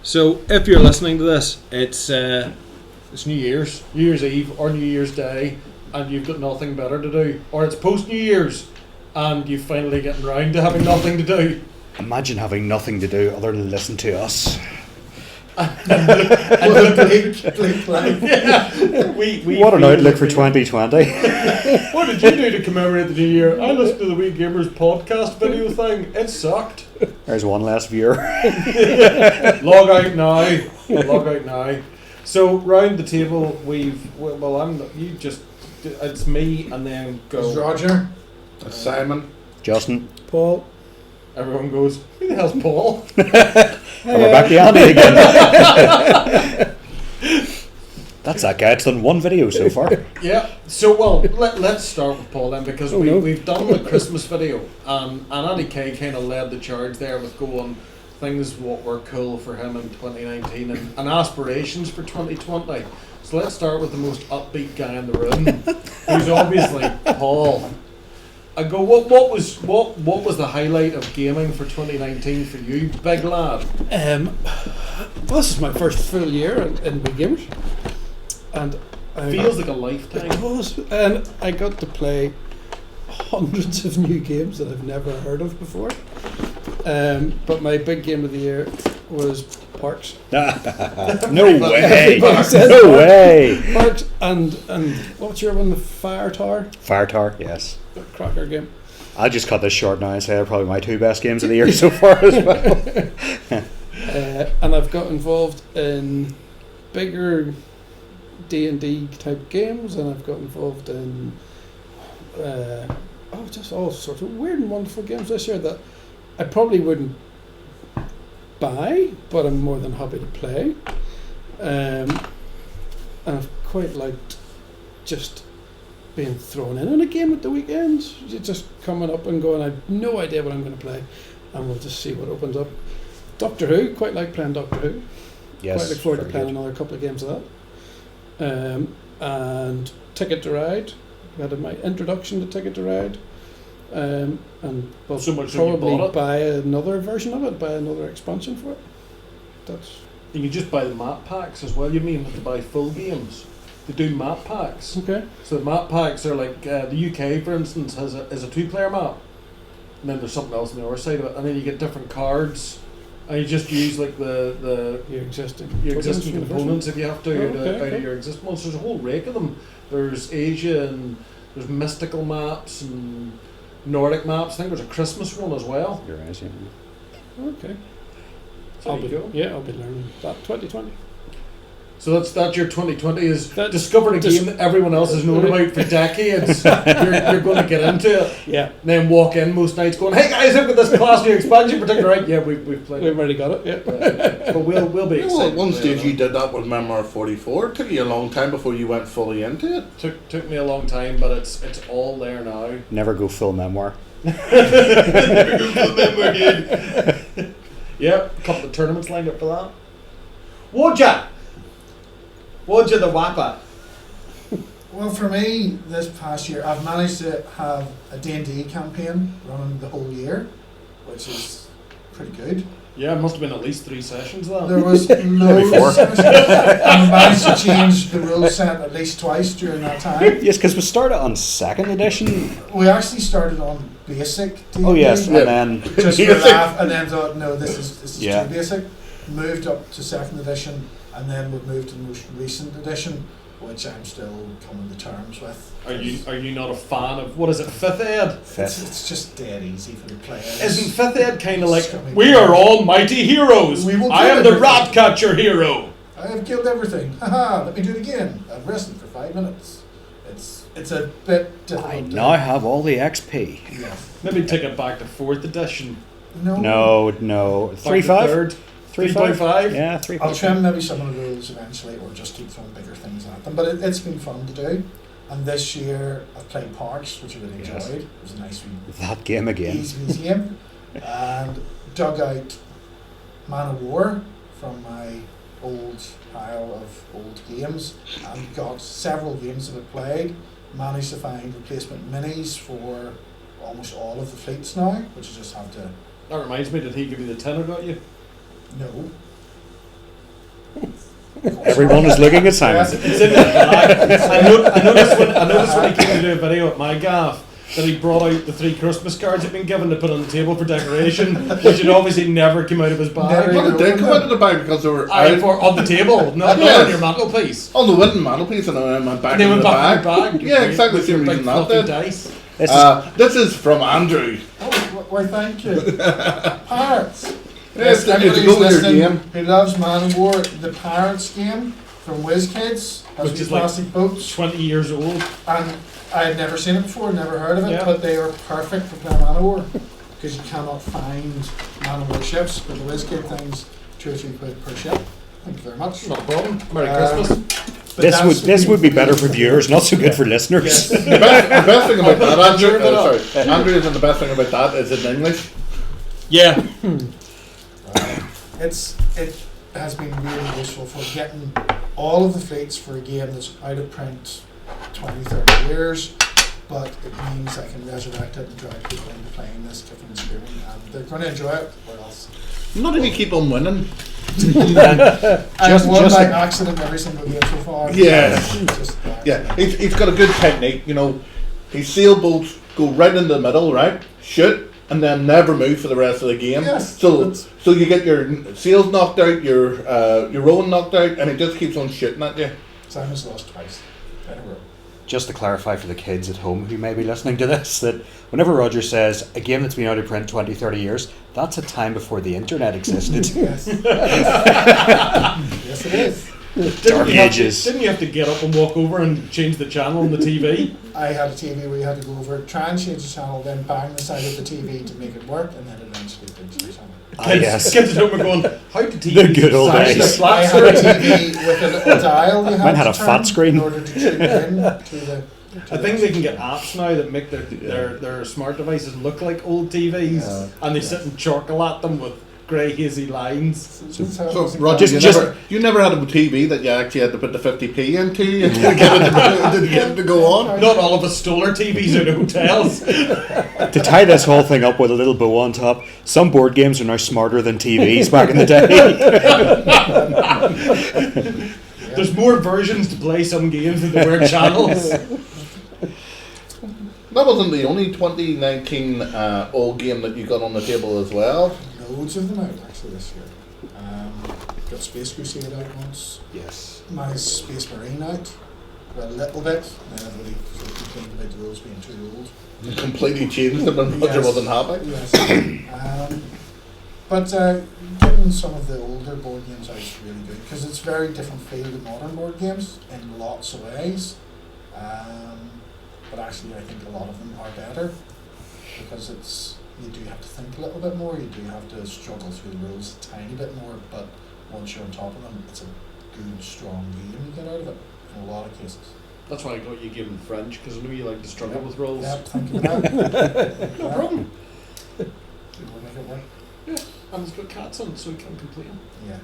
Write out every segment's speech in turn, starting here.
So if you're listening to this, it's New Year's Eve or New Year's Day, and you've got nothing better to do, or it's post New Year's, and you're finally getting round to having nothing to do. Imagine having nothing to do other than listen to us. What an outlook for 2020. What did you do to commemorate the new year? I listened to the Wee Gamers podcast video thing. It sucked. There's one less viewer. Log out now. Log out now. So round the table, it's me and then go. It's Roger. It's Simon. Justin. Paul. Everyone goes, who the hell's Paul? And we're back to Andy again. That's that guy. It's done one video so far. Yeah. So, let's start with Paul then, because we've done the Christmas video, and Andy K kind of led the charge there with going things what were cool for him in 2019 and aspirations for 2020. So let's start with the most upbeat guy in the room, who's obviously Paul. I go, what was the highlight of gaming for 2019 for you, big lad? This is my first full year in Wee Gamers, and feels like a lifetime. It was, and I got to play hundreds of new games that I've never heard of before. But my big game of the year was Parks. No way! No way! Parks and what's your one? The Fire Tower. Fire Tower, yes. The cracker game. I'll just cut this short now and say they're probably my two best games of the year so far as well. And I've got involved in bigger D&D type games, and I've got involved in just all sorts of weird and wonderful games this year that I probably wouldn't buy, but I'm more than happy to play. And I've quite liked just being thrown in a game at the weekends. You're just coming up and going, I have no idea what I'm going to play, and we'll just see what opens up. Doctor Who, quite like playing Doctor Who. Yes, quite look forward to playing good. another couple of games of that. And Ticket to Ride. I had my introduction to Ticket to Ride. And we'll So much that you bought probably it? buy another version of it, buy another expansion for it. That's You can just buy the map packs as well. You mean have to buy full games? They do map packs. okay. So the map packs are like the UK, for instance, is a 2-player map, and then there's something else on the other side of it, and then you get different cards, and you just use like the Your existing components if you have to out of your existing ones. There's a whole rake of them. There's Asia and there's mystical maps and Nordic maps. I think there's a Christmas one as well. You're right, yeah. Okay. So I'll be learning that 2020. So that's your 2020 is That's discover a game that everyone else has known about for decades. you're going to get into it. Yeah. And then walk in most nights going, hey guys, look at this class new expansion particular, right? Yeah, we've played We've already got it, yeah. But we'll be excited. At one stage you did that with Memoir 44. It took you a long time before you went fully into it. Took me a long time, but it's all there now. Never go full memoir. Yeah, a couple of tournaments lined up for that. Would you the whapper? Well, for me, this past year, I've managed to have a D&D campaign running the whole year, which is pretty good. Yeah, it must have been at least 3 sessions of that. There was loads of sessions, and I managed to change the rule set at least twice during that time. Yes, because we started on 2nd edition. We actually started on basic D&D. Oh yes, Yeah. and then Just for a laugh, and then thought, no, this is Yeah. too basic. Moved up to 2nd edition, and then we've moved to the most recent edition, which I'm still coming to terms with. Are you not a fan of, what is it, 5th Ed? It's just dead easy for the players. Isn't 5th Ed kind of like, Scummy we are all mighty heroes, We will I kill am the everything. rat catcher hero. I have killed everything. Haha, let me do it again. I've rested for 5 minutes. It's a bit difficult. I now have all the XP. Yeah. Maybe take it back to 4th edition. No, Back 3.5. to 3rd. 3.5. 3.5? Yeah, 3.5. I'll trim maybe some of the rules eventually, or just keep throwing bigger things at them. But it's been fun to do. And this year I've played Parks, which I really enjoyed. Yes. It was a nice wee That game again. easy game. And dug out Man of War from my old pile of old games and got several games that I played. Managed to find replacement minis for almost all of the fleets now, which I just have to. That reminds me, did he give you the 10 I got you? No. Everyone is looking at Simon. It's in the bag. I noticed when he came to do a video at my gaff that he brought out the 3 Christmas cards he'd been given to put on the table for decoration, which had obviously never came out of his bag. Well, it did come out of the bag because they were On the table, not on your mantelpiece. on the wooden mantelpiece, and then went back And they in went the back bag. in the bag. Yeah, exactly the With your same big reason that fluffy did. dice. This is from Andrew. Oh, why, thank you. Pirates. It's a Everybody's go with your listening game. who loves Man of War, the Pirates game from WizKids, has Which these is like plastic boats, 20 years old. and I had never seen it before, never heard of it, Yeah. but they are perfect for playing Man of War, because you cannot find Man of War ships, but the WizKid things, 2 or 3 quid per ship. Thank you very much. Not a problem. Merry Um, Christmas. But This would be better for viewers, not so good for listeners. Yes. The best thing about that, Andrew, Sure, but sorry, Andrew, isn't the best thing about that is in English. Yeah. It has been really useful for getting all of the fleets for a game that's out of print 20, 30 years, but it means I can resurrect it and drag people into playing this different experience, and they're going to enjoy it, or else. Not if you keep on winning. I've won just by a- accident every single game so far. Yeah. Just by Yeah, accident. he's got a good technique. You know, his sailboats go right in the middle, right? Shoot, and then never move for the rest of the game. Yes, So that's- you get your sails knocked out, your rowing knocked out, and it just keeps on shooting at you. Simon's lost twice in a row. Just to clarify for the kids at home who may be listening to this, that whenever Roger says a game that's been out of print 20, 30 years, that's a time before the internet existed. Yes. Yes, it is. Dark ages. Didn't you have to get up and walk over and change the channel on the TV? I had a TV where you had to go over, try and change the channel, then bang the side of the TV to make it work, and then eventually change the channel. Ah, yes. Kids at home are going, how did TV The good old size days. the flat I had a screen? TV with a little dial you had Mine had to a fat turn screen. in order to tune in to the. I think they can get apps now that make their smart devices look like old TVs, Yeah. and they sit and chocolate them with grey hazy lines. So Roger, you never had a TV that you actually had to put the 50p into to get it to go on. Not all of us stole our TVs out of hotels. To tie this whole thing up with a little bow on top, some board games are now smarter than TVs back in the day. There's more versions to play some games than there were channels. That wasn't the only 2019 old game that you got on the table as well. Loads of them out actually this year. Got Space Crusade out once. Yes. My Space Marine out a little bit. And then everybody sort of complained about the rules being too old. Completely changed them and Roger Yes. wasn't happy. Yes. But getting some of the older board games out is really good because it's very different feel to modern board games in lots of ways. But actually, I think a lot of them are better because you do have to think a little bit more. You do have to struggle through the rules a tiny bit more. But once you're on top of them, it's a good, strong game you get out of it in a lot of cases. That's why I got you a game in French, because I knew you like to struggle with rolls. Yep, thank you for that. No problem. We'll make it work. And it's got cats on it, so we can't complain. Yes.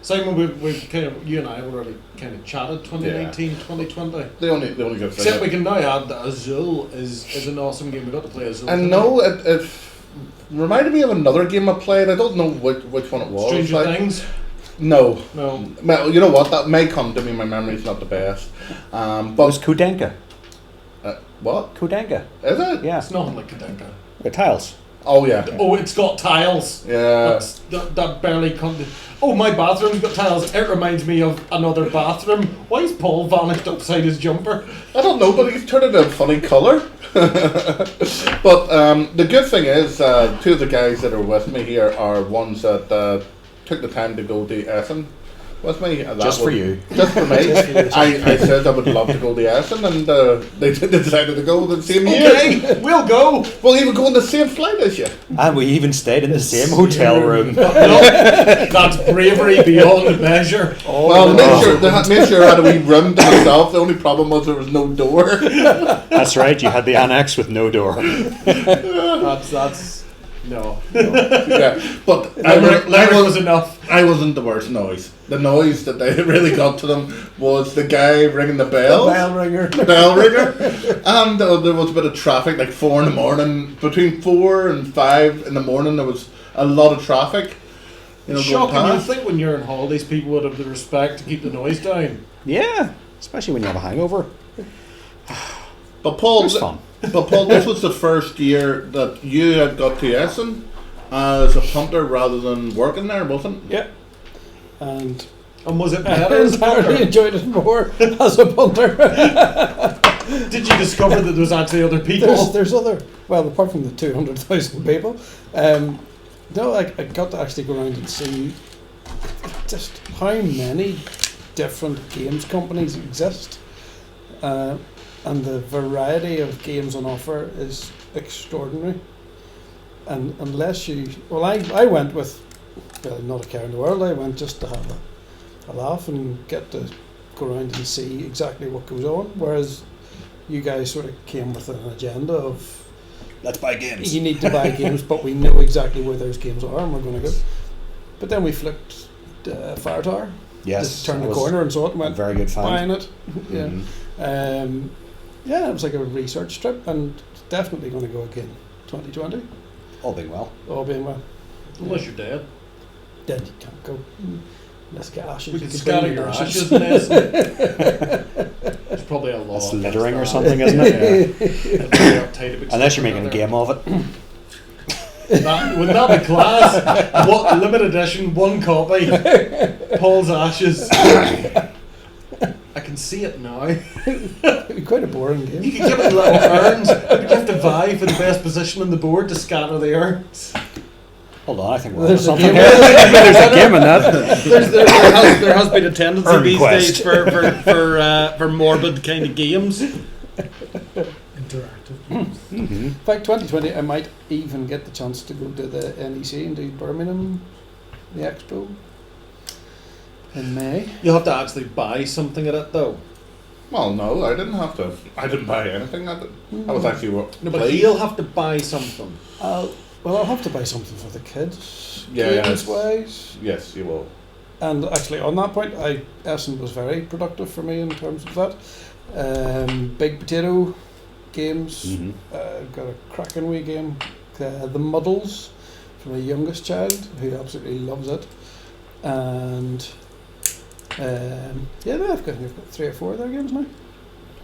Simon, we've kind of, you and I have already kind of chatted 2019, 2020. They only got Except we can now add that Azul is an awesome game. We got to play Azul. And no, it reminded me of another game I played. I don't know which one it was. Stranger like, Things. No. No. Well, you know what? That may come to me. My memory's not the best. It But was Kudenka. what Kudenka. is it? Yeah. It's nothing like Kadenka. With tiles. Oh yeah. Oh, it's got tiles. Yeah. That barely comes. Oh, my bathroom's got tiles. It reminds me of another bathroom. Why is Paul vanished upside his jumper? I don't know, but he's turned it a funny colour. But the good thing is, two of the guys that are with me here are ones that took the time to go to Essen with me. And that Just for was- you. Just for me. I said I would love to go to Essen, and they decided to go the same year. Okay, we'll go. Well, even go on the same flight as you. And we even stayed in the same hotel room. No, that's bravery beyond measure. Well, make sure I had a wee room to myself. The only problem was there was no door. That's right, you had the annex with no door. That's no. Yeah, but Limerick was enough. I wasn't the worst noise. The noise that they really got to them was the guy ringing the bell. Bell ringer. The bell ringer. And there was a bit of traffic, like 4 in the morning. Between 4 and 5 in the morning, there was a lot of traffic. you know, going Shocking. You past. think when you're on holidays, people would have the respect to keep the noise down. Yeah, especially when you have a hangover. But Paul, It's fun. this was the first year that you had got to Essen as a punter rather than working there, wasn't it? Yeah. And And was it I better as a entirely punter? enjoyed it more as a punter. Did you discover that there was actually other people? There's other, well, apart from the 200,000 people, no, I got to actually go around and see just how many different games companies exist, and the variety of games on offer is extraordinary. And unless you, well, I went with not a care in the world. I went just to have a laugh and get to go around and see exactly what goes on, whereas you guys sort of came with an agenda of, Let's buy games. you need to buy games, but we know exactly where those games are and we're going to go. But then we flipped Fire Tower, Yes, just turned that the was corner and saw it and a went, very good find. buying it. Yeah. Mhm. Yeah, it was like a research trip, and definitely going to go again 2020, All being well. all being well. Unless you're dead. Then you can't go. Let's get ashes. We You could can scatter bring your ashes. ashes in Essen. There's probably a law. That's against littering or that. something, isn't it? It'd be uptight about Unless you're stuff making a together. game of it. Wouldn't that be class? What limited edition, one copy. Paul's ashes. I can see it now. It'd be quite a boring You game. could give it little urns, but you have to vie for the best position on the board to scatter the urns. Hold on, I think we're There's onto a something game. here. There's a game in that. There has been a tendency Urn these quest. days for morbid kind of games. Interactive. In fact, 2020, I might even get the chance to go to the NEC and do Birmingham, the Expo, in May. You'll have to actually buy something at it though. Well, no, I didn't have to. I didn't buy anything. I was actually No, but playing. he'll have to buy something. I'll have to buy something for the kids, Yeah, games yeah. wise. Yes, you will. And actually, on that point, Essen was very productive for me in terms of that. Big Potato Games, Mhm. got a cracking wee game, The Muddles, for my youngest child, who absolutely loves it. And yeah, no, I've got 3 or 4 of their games now.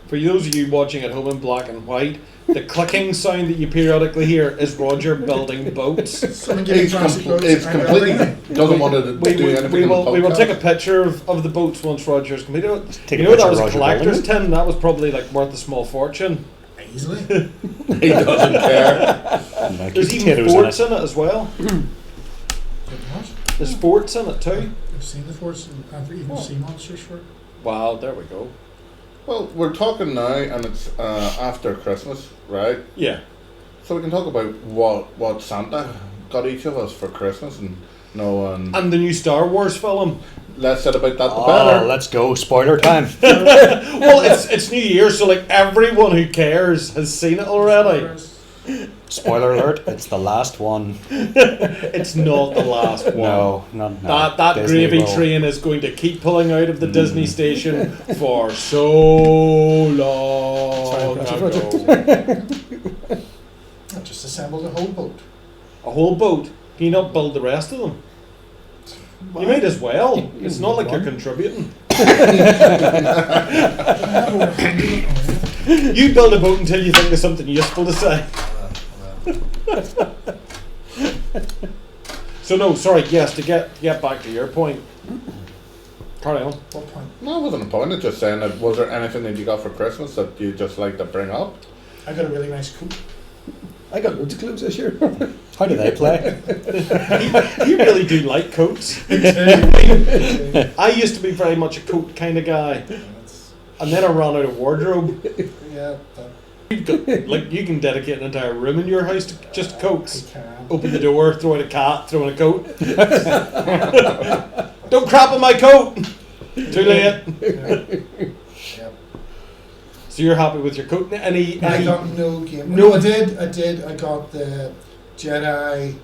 For those of you watching at home in black and white, the clicking sound that you periodically hear is Roger building boats. Someone getting plastic boats. I'm completely building doesn't want to do anything. We on the will podcast. take a picture of the boats once Roger's completed. Take You a know picture that was of a Roger collector's building tin. That was probably like worth a small fortune. Easily. He doesn't care. And, There's keep even potatoes forts in in it as well. There's forts in it too. I've seen the force and I've even seen monsters for it. Wow, there we go. Well, we're talking now, and it's after Christmas, right? Yeah. So we can talk about what Santa got each of us for Christmas, and And the new Star Wars film. less said about that, the Oh, better. let's go. Spoiler time. Well, it's New Year, so like everyone who cares has seen it already. Spoiler alert, it's the last one. It's not the last one. No, not no. That Disney gravy will- train is going to keep pulling out of the Disney station for so long Sorry, Roger. ago. I just assembled a whole boat. A whole boat. Can you not build the rest of them? You might as well. It's not like you're contributing. I have over 100 of them. You build a boat until you think of something useful to say. So no, sorry, yes, to get back to your point. Carry on. What point? No, it wasn't a point. It's just saying that was there anything that you got for Christmas that you just like to bring up? I got a really nice coat. I got loads of clothes this year. How do they play? You really do like coats. I used to be very much a coat kind of guy, and then I ran out of wardrobe. Yeah, that Like you can dedicate an entire room in your house to just I coats. can. Open the door, throw in a cat, throw in a coat. Don't crap on my coat. Too late. Yeah. So you're happy with your coat? Any? I got no game. No. No, I did. I got the Jedi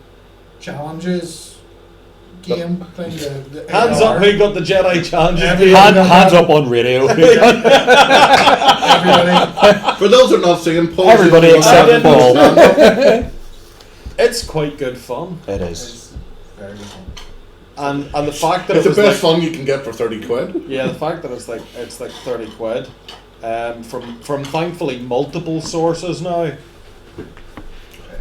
Challenges game thing. The Hands AR. up! Who got the Jedi Challenge? Everyone. Hands up on radio. Everybody. For those who are not seeing, Paul, Everybody except Paul. It's quite good fun. It is. It's very fun. And the fact that It's it the was best fun you can get for 30 quid. yeah, the fact that it's like 30 quid, from thankfully multiple sources now.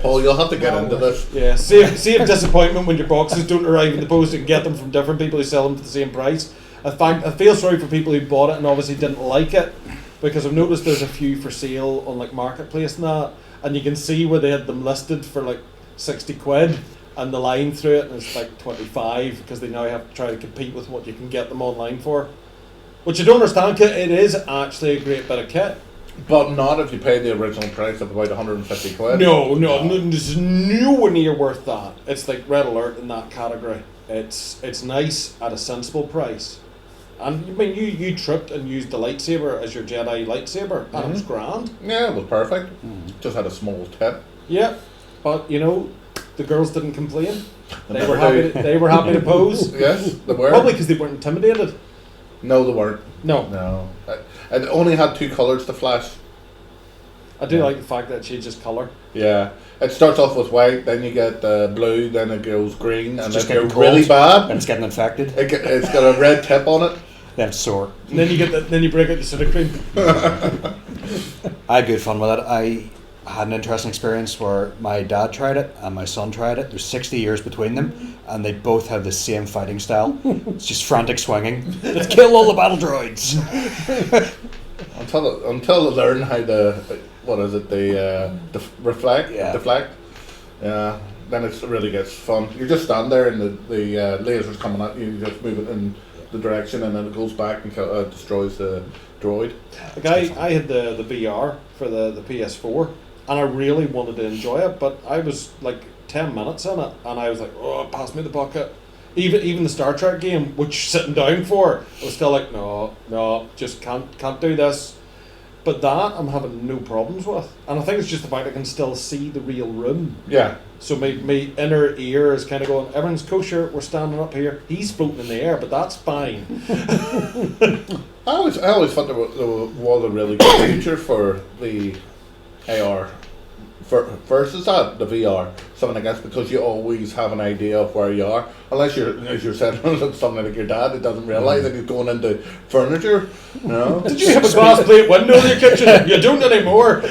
Paul, you'll have to get into this. Yeah, save disappointment when your boxes don't arrive in the post and get them from different people who sell them for the same price. I feel sorry for people who bought it and obviously didn't like it, because I've noticed there's a few for sale on like Marketplace and that, and you can see where they had them listed for like 60 quid, and the line through it and it's like 25 because they now have to try to compete with what you can get them online for, which I don't understand, 'cause it is actually a great bit of kit. But not if you pay the original price of about 150 quid. No, it's nowhere near worth that. It's like Red Alert in that category. It's nice at a sensible price. And I mean, you tripped and used the lightsaber as your Jedi lightsaber, and it was grand. Yeah, it was perfect. Just had a small tip. Yeah, but you know, the girls didn't complain. They never were happy. do. They were happy to pose. Yes, they were. Probably because they weren't intimidated. No, they weren't. No, No. It only had 2 colours to flash. I do Yeah. like the fact that it changes colour. Yeah. It starts off with white, then you get blue, then it goes green, and just if you're getting really cold. bad, And it's getting infected. it's got a red tip on it. Then it's sore. And then you get then you break out the soda cream. I had good fun with it. I had an interesting experience where my dad tried it and my son tried it. There's 60 years between them, and they both have the same fighting style. It's just frantic swinging. Let's kill all the battle droids. Until they learn how to, reflect, Yeah. deflect. Yeah, then it really gets fun. You just stand there and the laser's coming at you, you just move it in the direction and then it goes back and destroys the droid. Like I had the VR for the PS4, and I really wanted to enjoy it, but I was like 10 minutes in it, and I was like, oh, pass me the bucket. Even the Star Trek game, which sitting down for, I was still like, no, just can't do this. But that I'm having no problems with, and I think it's just the fact I can still see the real room. Yeah. So my inner ear is kind of going, everyone's kosher, we're standing up here. He's floating in the air, but that's fine. I always thought there was a really good future for the AR versus the VR. Something like that, because you always have an idea of where you are. Unless you're saying something like your dad that doesn't realise that he's going into furniture. You know? Did you have a glass plate window in your kitchen? You don't anymore.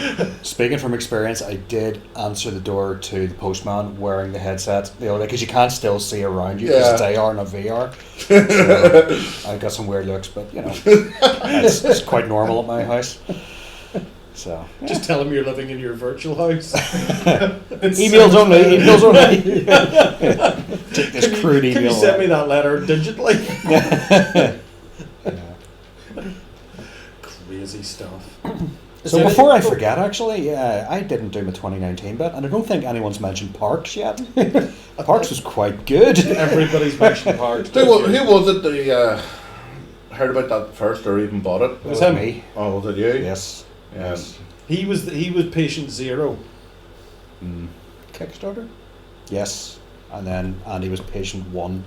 Speaking from experience, I did answer the door to the postman wearing the headset the other day, because you can't still see around you because it's AR, not VR. So I got some weird looks, but you know, it's quite normal at my house. So Just tell him you're living in your virtual house. emails only. Take this crude email. Can you send me that letter digitally? Crazy stuff. So before I forget, actually, I didn't do my 2019 bit, and I don't think anyone's mentioned Parks yet. Parks was quite good. Everybody's mentioned Parks. Who was it that heard about that first or even bought it? It was him. Me. Oh, was it you? Yes. Yes. He was patient zero. Kickstarter? Yes. And then Andy was patient 1.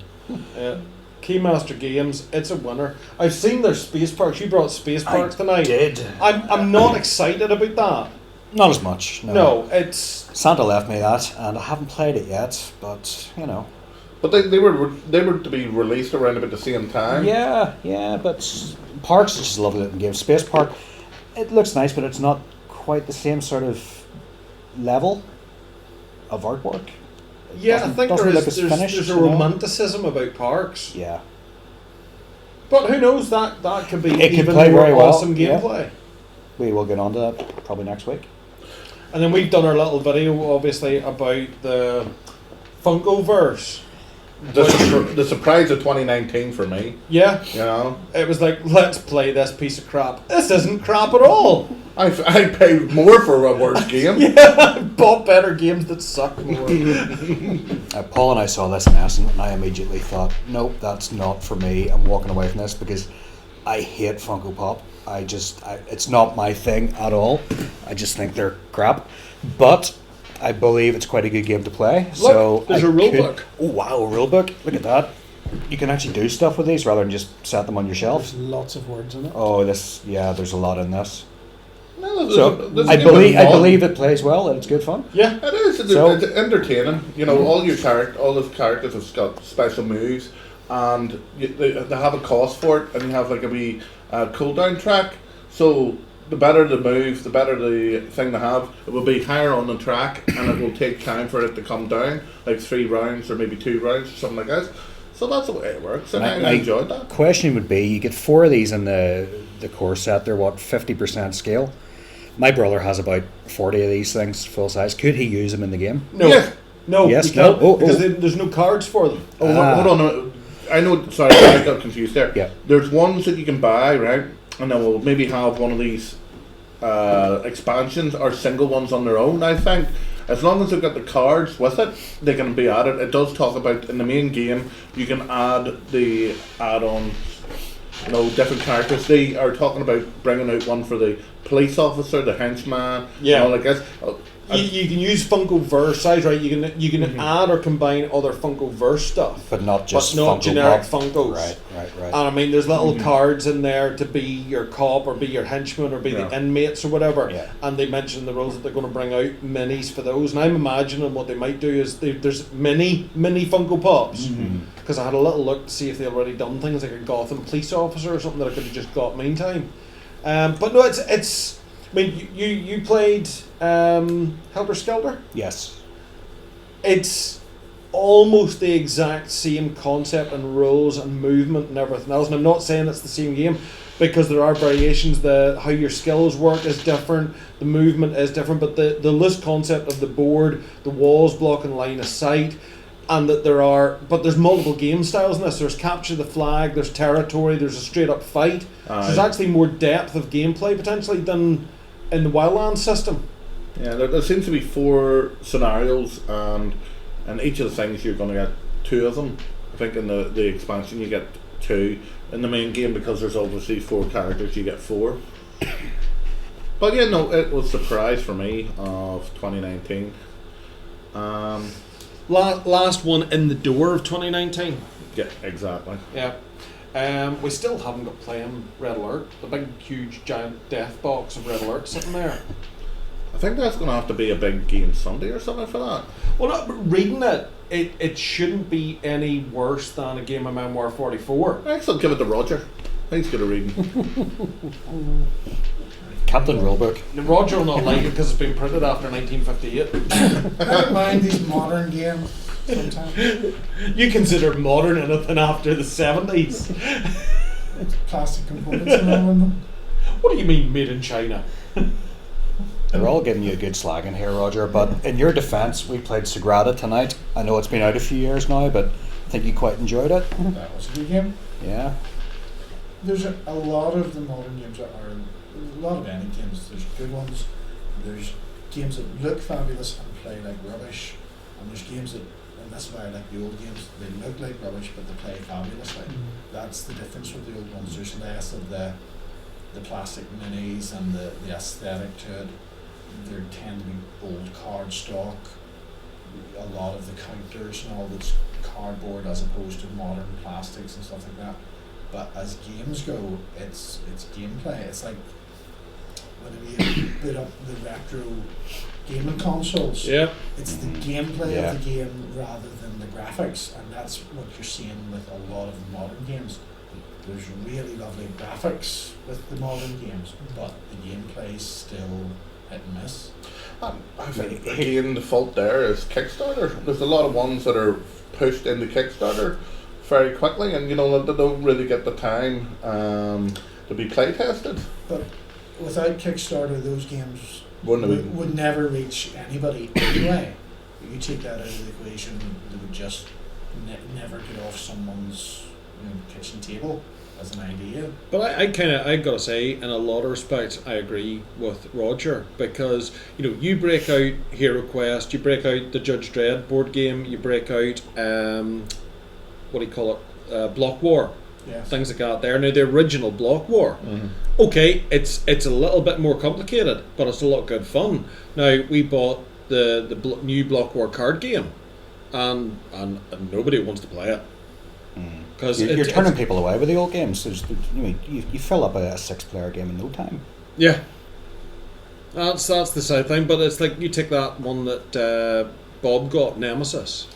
Keymaster Games, it's a winner. I've seen their Space Parks. You brought Space Parks tonight. Did. I'm not excited about that. Not as much. No, it's Santa left me that, and I haven't played it yet, but, you know. But they were to be released around about the same time. Yeah, but Parks is just a lovely little game. Space Park, it looks nice, but it's not quite the same sort of level of artwork. yeah. I think doesn't look as there's finished, a you know? romanticism about Parks. Yeah. But who knows, that could be It could even play more very well, awesome yeah. gameplay. We will get on to that probably next week. And then we've done our little video, obviously, about the Funkoverse. The surprise of 2019 for me. Yeah, You know, it was like, let's play this piece of crap. This isn't crap at all. I paid more for a worse game. Yeah, I bought better games that suck more. Paul and I saw this in Essen, and I immediately thought, nope, that's not for me. I'm walking away from this because I hate Funko Pop. It's not my thing at all. I just think they're crap. But I believe it's quite a good game to play. Look, there's a rule book. Oh wow, a rule book! Look at that. You can actually do stuff with these rather than just set them on your shelf. There's lots of words in it. Oh, there's a lot in this. No, So there's a I good bit of fun. believe it plays well and it's good fun. Yeah, It is. It's So- entertaining. You know, all the characters have got special moves, and they have a cost for it, and you have like a wee cooldown track. So the better the move, the better the thing to have. It will be higher on the track, and it will take time for it to come down, like 3 rounds or maybe 2 rounds or something like that. So that's the way it works, and I enjoyed that. Question would be, you get 4 of these in the core set. They're what, 50% scale? My brother has about 40 of these things full size. Could he use them in the game? No. Yes. No, Yes, you can't, no. because there's no cards for them. Hold on. No. I know. Sorry, I got confused there. Yeah. There's ones that you can buy, right? And then we'll maybe have one of these expansions or single ones on their own. I think as long as they've got the cards with it, they can be added. It does talk about in the main game you can add the add-ons. You know, different characters. They are talking about bringing out one for the police officer, the henchman. Yeah. You know, like this. You can use Funkoverse size, right? You can add or combine other Funkoverse stuff, But not just but not Funko generic Pop. Funkos. Right. And I mean, there's little cards in there to be your cop or be your henchman or be the inmates or whatever. Yeah. And they mentioned the rules that they're going to bring out minis for those. And I'm imagining what they might do is there's mini Funko Pops. Because I had a little look to see if they already done things like a Gotham police officer or something that I could have just got meantime. But no, it's. I mean, you played Helter Skelter. Yes. It's almost the exact same concept and rules and movement and everything else. And I'm not saying it's the same game because there are variations. How your skills work is different. The movement is different. But the loose concept of the board, the walls blocking line of sight, and that there's multiple game styles in this. There's capture the flag. There's territory. There's a straight up fight. So there's actually more depth of gameplay potentially than in the Wildlands system. Yeah, there seems to be 4 scenarios, and each of the things you're going to get 2 of them. I think in the expansion you get 2. In the main game, because there's obviously 4 characters, you get 4. But yeah, no, it was a surprise for me of 2019. Last one in the door of 2019. Yeah, exactly. Yeah. We still haven't got playing Red Alert. The big, huge, giant death box of Red Alert sitting there. I think that's going to have to be a big game Sunday or something for that. Well, reading it shouldn't be any worse than a game of Memoir 44. I still give it to Roger. He's good at reading. Captain Rulebook. Roger will not like it because it's been printed after 1958. I don't mind these modern games sometimes. You consider modern anything after the 70s? Plastic components and all in them. What do you mean made in China? They're all giving you a good slag in here, Roger, but in your defence, we played Sagrada tonight. I know it's been out a few years now, but I think you quite enjoyed it. That was a good game. Yeah. There's a lot of the modern games that are, a lot of any games, there's good ones, there's games that look fabulous and play like rubbish, and there's games that, and that's why I like the old games, they look like rubbish but they play fabulously. That's the difference with the old ones. There's less of the plastic minis and the aesthetic to it. There tend to be old card stock. A lot of the counters and all that's cardboard as opposed to modern plastics and stuff like that. But as games go, it's gameplay. It's like whenever you put up the retro gaming consoles, it's the gameplay of the game rather than the graphics, and that's what you're seeing with a lot of the modern games. There's really lovely graphics with the modern games, but the gameplay's still hit and miss. I think again the fault there is Kickstarter. There's a lot of ones that are pushed into Kickstarter very quickly, and you know they don't really get the time to be play tested. But without Kickstarter, those games Wouldn't would never reach anybody anyway. You take that out of the equation, they would just never get off someone's kitchen table as an idea. But I gotta say, in a lot of respects, I agree with Roger, because you break out Hero Quest, you break out the Judge Dredd board game, you break out what do you call it, Block War, things like that. There now, the original Block War. Okay, it's a little bit more complicated, but it's a lot of good fun. Now we bought the new Block War card game, and nobody wants to play it. Because you're turning people away with the old games. You fill up a 6-player game in no time. Yeah, that's the side thing. But it's like you take that one that Bob got, Nemesis.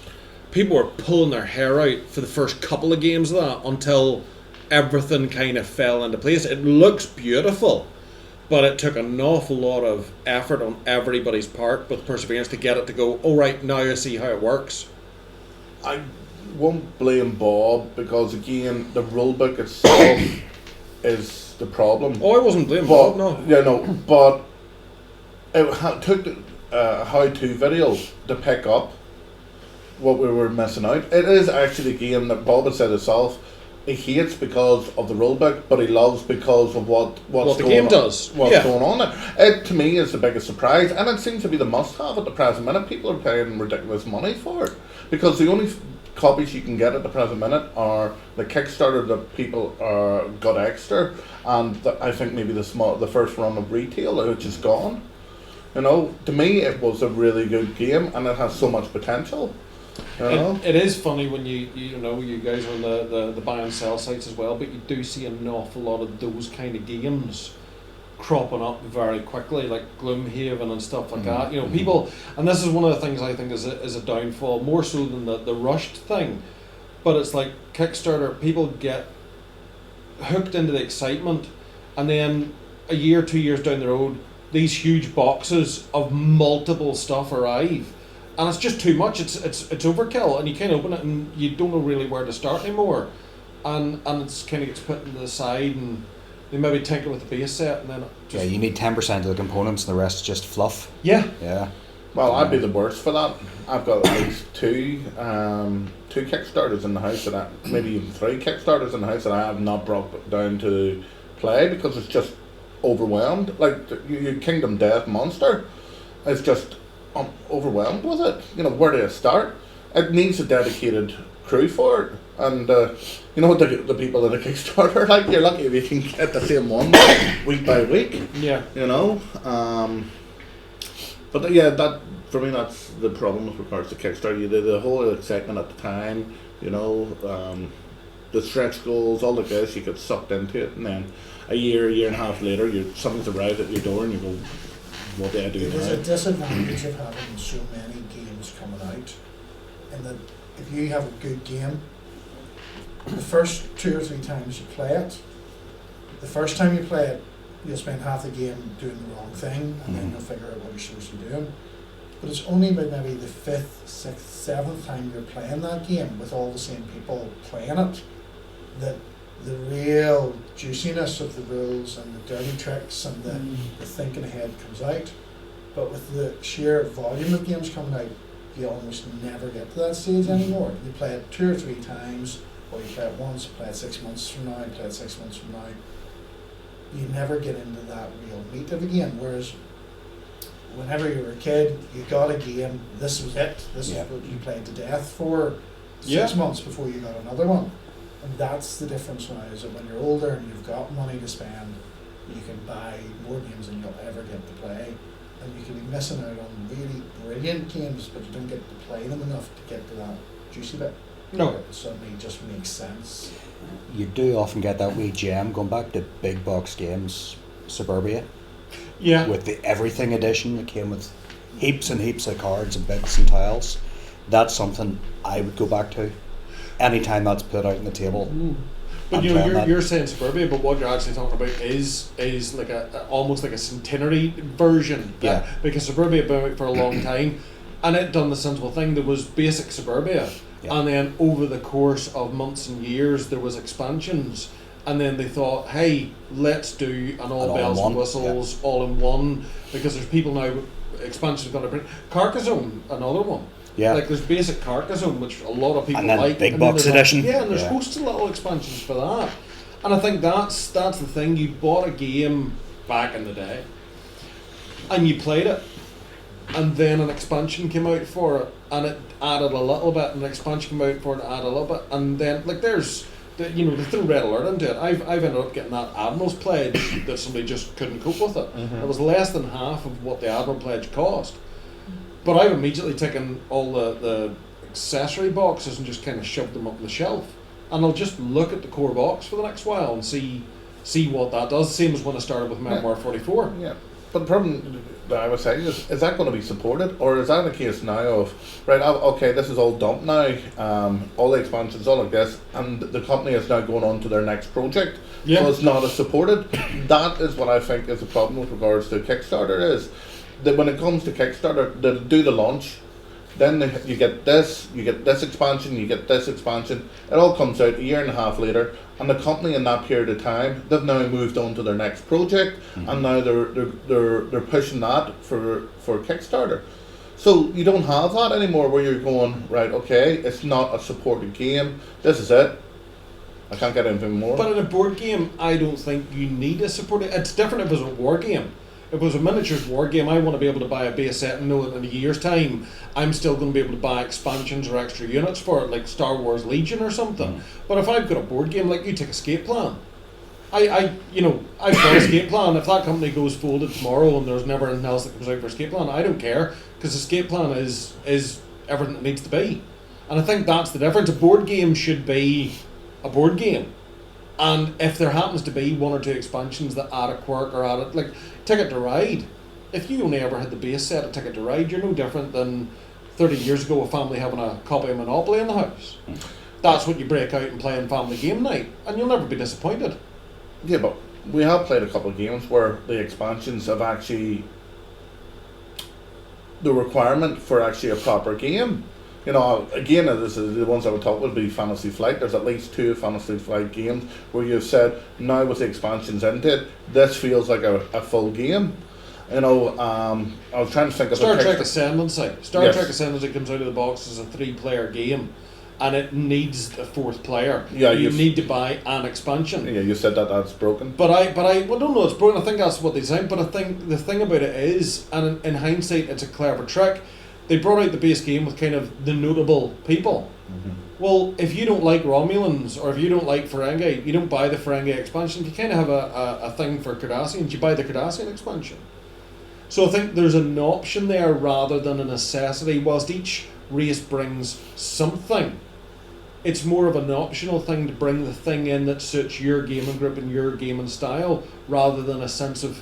people were pulling their hair out for the first couple of games of that until everything kind of fell into place. It looks beautiful, but it took an awful lot of effort on everybody's part with perseverance to get it to go, oh right, now I see how it works. I won't blame Bob because again the rulebook itself is the problem. Oh, I wasn't blaming But Bob, no. yeah, no, but it took how-to video to pick up what we were missing out. It is actually a game that Bob has said himself he hates because of the rulebook, but he loves because of what's What the going game on, does. What's Yeah. going on there. It to me is the biggest surprise, and it seems to be the must-have at the present minute. People are paying ridiculous money for it because the only copies you can get at the present minute are the Kickstarter that people got extra, and I think maybe the first run of retail, which is gone. You know, to me, it was a really good game, and it has so much potential. You know? It is funny when you guys are on the buy and sell sites as well, but you do see an awful lot of those kind of games cropping up very quickly, like Gloomhaven and stuff like that. You know, people, and this is one of the things I think is a downfall, more so than the rushed thing. But it's like Kickstarter, people get hooked into the excitement, and then a year, 2 years down the road, these huge boxes of multiple stuff arrive. And it's just too much. It's overkill, and you can't open it, and you don't know really where to start anymore. And it's kind of gets put into the side, and they maybe tinker with the base set, and then just you need 10% of the components, and the rest is just fluff. yeah. Well, I'd be the worst for that. I've got at least two Kickstarters in the house maybe even 3 Kickstarters in the house that I have not brought down to play because it's just overwhelmed. Like your Kingdom Death Monster is just overwhelmed with it. You know, where do you start? It needs a dedicated crew for it, and you know the people at the Kickstarter, like, you're lucky if you can get the same one week by week. Yeah. You know, but yeah, that for me that's the problem with regards to Kickstarter. You did the whole excitement at the time. You know, the stretch goals, all the guys, you get sucked into it, and then a year and a half later, something's arrived at your door, and you go, what do I do There's now? a disadvantage of having so many games coming out, in that if you have a good game, the first 2 or 3 times you play it, the first time you play it, you'll spend half the game doing the wrong thing, and then you'll figure out what you're supposed to be doing. But it's only by maybe the 5th, 6th, 7th time you're playing that game with all the same people playing it, that the real juiciness of the rules and the dirty tricks and the thinking ahead comes out. But with the sheer volume of games coming out, you almost never get to that stage anymore. You play it 2 or 3 times, or you play it once, play it 6 months from now, play it 6 months from now. You never get into that real meat of a game. Whereas whenever you were a kid, you got a game, this was it. This is what you played to death for 6 months before you got another one. And that's the difference now, is that when you're older and you've got money to spend, you can buy more games than you'll ever get to play. And you can be missing out on really brilliant games, but you don't get to play them enough to get to that juicy bit. No. It suddenly just makes sense. You do often get that wee gem, going back to big box games, Suburbia, Yeah. with the everything edition that came with heaps and heaps of cards and bits and tiles. That's something I would go back to anytime that's put out on the table. But I'm you know, playing you're saying Suburbia, but what you're actually talking about is like almost like a centenary version. Yeah. Because Suburbia had been out for a long time, and it done the sensible thing. There was basic Suburbia, and then over the course of months and years, there was expansions, and then they thought, hey, let's do an all bells and whistles, all in one, because there's people now. Expansions going to print. Carcassonne, another one. Yeah. Like there's basic Carcassonne, which a lot of people And then like. big and then box there's edition. and there's hosts of little expansions for that. And I think that's the thing. You bought a game back in the day, and you played it, and then an expansion came out for it, and it added a little bit, and an expansion came out for it, and added a little bit, and then like they threw Red Alert into it. I've ended up getting that Admiral's Pledge that somebody just couldn't cope with it. It was less than half of what the Admiral Pledge cost. But I've immediately taken all the accessory boxes and just kind of shoved them up the shelf. And I'll just look at the core box for the next while and see what that does. Same as when I started with Memoir 44. Yeah, but the problem, that I was saying is that going to be supported, or is that a case now of right? Okay, this is all dumped now. All the expansions, all like this, and the company is now going on to their next project. Yeah. So it's not as supported. That is what I think is the problem with regards to Kickstarter. Is that when it comes to Kickstarter, they do the launch. Then you get this expansion, you get this expansion. It all comes out a year and a half later, and the company in that period of time, they've now moved on to their next project, and now they're pushing that for Kickstarter. So you don't have that anymore, where you're going right. Okay, it's not a supported game. This is it. I can't get anything more. But in a board game, I don't think you need a supporting. It's different if it was a war game. If it was a miniatures war game, I want to be able to buy a base set and know that in a year's time, I'm still going to be able to buy expansions or extra units for it, like Star Wars Legion or something. But if I've got a board game, like you take Escape Plan, I've got Escape Plan. If that company goes folded tomorrow and there's never anything else that comes out for Escape Plan, I don't care, because Escape Plan is everything it needs to be. And I think that's the difference. A board game should be a board game. And if there happens to be one or two expansions that add a quirk or add it, like Ticket to Ride, if you only ever had the base set of Ticket to Ride, you're no different than 30 years ago a family having a copy of Monopoly in the house. That's what you break out and play on family game night, and you'll never be disappointed. Yeah, but we have played a couple of games where the expansions have actually the requirement for actually a proper game. You know, again, this is the ones I would talk would be Fantasy Flight. There's at least 2 Fantasy Flight games where you've said, now with the expansions into it, this feels like a full game. You know, I was trying to think of Star Trek Ascendancy. Star Yes. Trek Ascendancy comes out of the box as a 3-player game, and it needs a 4th player. Yeah, you you've- need to buy an expansion. Yeah, you said that's broken. But I don't know it's broken. I think that's what they designed. But I think the thing about it is, and in hindsight, it's a clever trick. They brought out the base game with kind of the notable people. Well, if you don't like Romulans or if you don't like Ferengi, you don't buy the Ferengi expansion. You kind of have a thing for Cardassians. You buy the Cardassian expansion. So I think there's an option there rather than a necessity. Whilst each race brings something, it's more of an optional thing to bring the thing in that suits your gaming group and your gaming style rather than a sense of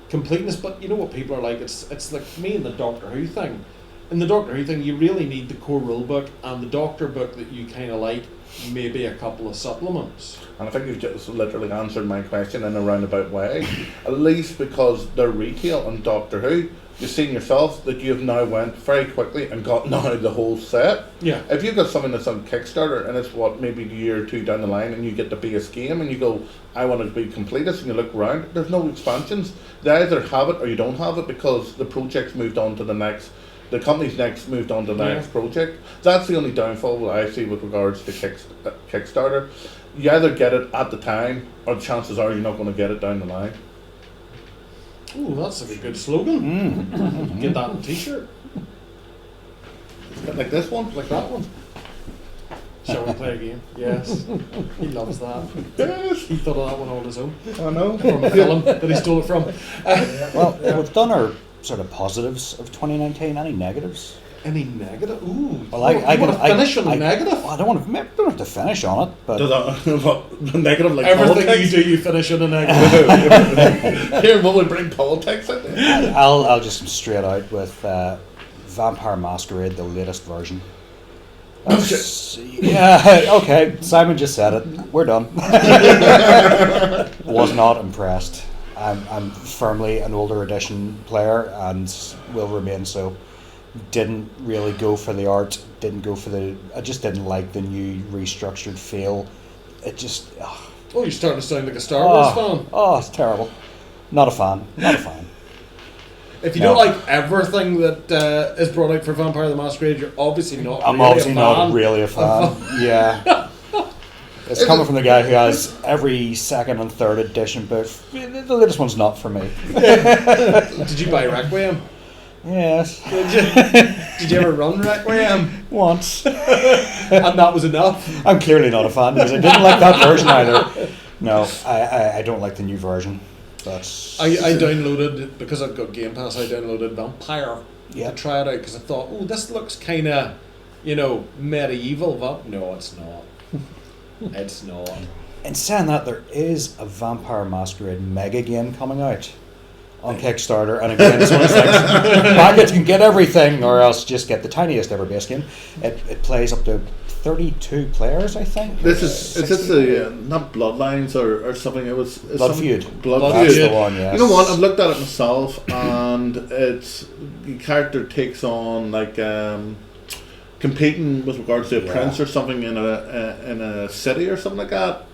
completeness. But you know what people are like? It's like me and the Doctor Who thing. In the Doctor Who thing, you really need the core rule book and the Doctor book that you kind of like, maybe a couple of supplements. And I think you've just literally answered my question in a roundabout way. At least because they're retail and Doctor Who, you've seen yourself that you've now went very quickly and got now the whole set. Yeah. If you've got something that's on Kickstarter and it's maybe a year or 2 down the line and you get the base game and you go, I want it to be completist, and you look around, there's no expansions. They either have it or you don't have it because the project's moved on to the next. The company's next moved on to the next project. That's the only downfall I see with regards to Kickstarter. You either get it at the time, or the chances are you're not going to get it down the line. Ooh, that's a good slogan. Get that on a t-shirt. Like this one? Like that one. Shall we play a game? Yes. He loves that. Yes. He thought of that one on his own. I know. From a film that he stole it from. Well, we've done our sort of positives of 2019. Any negatives? Any negative? Ooh. Well, I want to finish on the negative? Well, I don't have to finish on it, but The negative, like Everything politics? you do, you finish on a negative. Here, will we bring politics in there? I'll just straight out with Vampire Masquerade, the latest version. Yeah, okay. Simon just said it. We're done. Was not impressed. I'm firmly an older edition player and will remain so. Didn't really go for the art. I just didn't like the new restructured feel. It just. Oh, you're starting to sound like a Star Wars fan. Oh, it's terrible. Not a fan. If you No. don't like everything that is brought out for Vampire the Masquerade, you're obviously not. I'm really obviously a not fan. really a fan. Yeah. It's coming from the guy who has every second and third edition book. The latest one's not for me. Did you buy Requiem? Yes. Did you ever run Requiem? Once. And that was enough. I'm clearly not a fan because I didn't like that version either. No, I don't like the new version. That's. I downloaded, because I've got Game Pass, I downloaded Vampire Yeah. to try it out because I thought, oh, this looks kind of, medieval. No, it's not. It's not. In saying that, there is a Vampire Masquerade mega game coming out on Kickstarter, and again, it's one of those things. Back it, you can get everything, or else just get the tiniest ever base game. It plays up to 32 players, I think. This is this the not Bloodlines or something? It was Blood Feud. Blood That's Feud. the one. Yes. You know what? I've looked at it myself, and it's the character takes on like competing with regards to a prince or something in a city or something like that.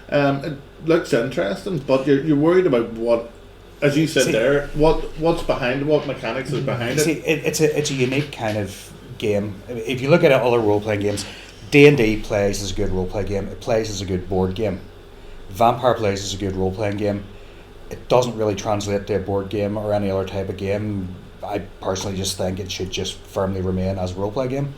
It looks interesting, but you're worried about what, as you said there, what's behind it, what mechanics is behind it. It's a unique kind of game. If you look at other role playing games, D&D plays as a good role play game. It plays as a good board game. Vampire plays as a good role playing game. It doesn't really translate to a board game or any other type of game. I personally just think it should just firmly remain as a role play game.